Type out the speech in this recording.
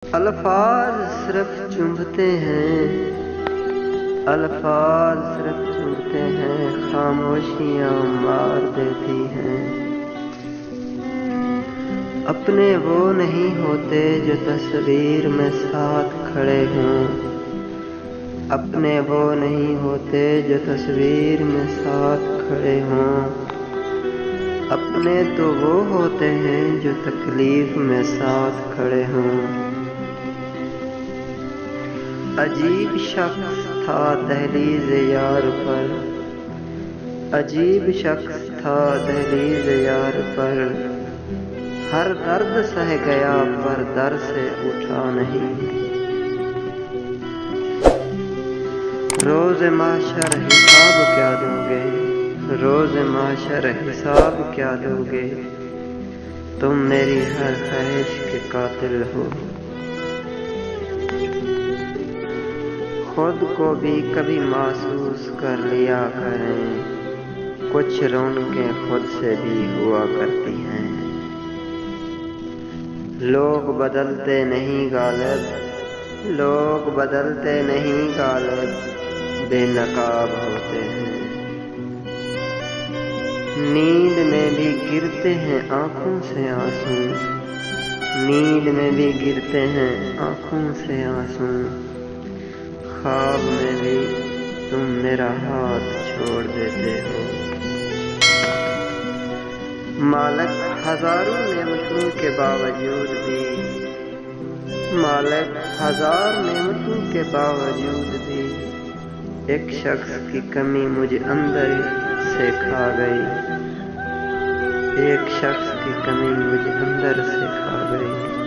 अल्फाज सिर्फ चुभते हैं, अल्फाज सिर्फ चुभते हैं, खामोशियां मार देती हैं। अपने वो नहीं होते जो तस्वीर में साथ खड़े हों, अपने वो नहीं होते जो तस्वीर में साथ खड़े हों। अपने तो वो होते हैं जो तकलीफ में साथ खड़े हों। अजीब शख्स था दहलीज़ यार पर, अजीब शख्स था दहलीज़ यार पर। हर दर्द सह गया पर दर से उठा नहीं। रोज़ माशर हिसाब क्या दोगे, रोज़ माशर हिसाब क्या दोगे। तुम मेरी हर ख्वाहिश के कातिल हो। खुद को भी कभी महसूस कर लिया करें, कुछ रौनकें खुद से भी हुआ करती हैं। लोग बदलते नहीं गालिब, लोग बदलते नहीं गालिब, बेनकाब होते हैं। नींद में भी गिरते हैं आंखों से आंसू, नींद में भी गिरते हैं आंखों से आंसू। ख्वाब में भी तुम मेरा हाथ छोड़ देते हो। मालिक हजारों नेमतों के बावजूद भी, मालिक हजार नेमतों के बावजूद भी एक शख्स की कमी मुझे अंदर से खा गई, एक शख्स की कमी मुझे अंदर से खा गई।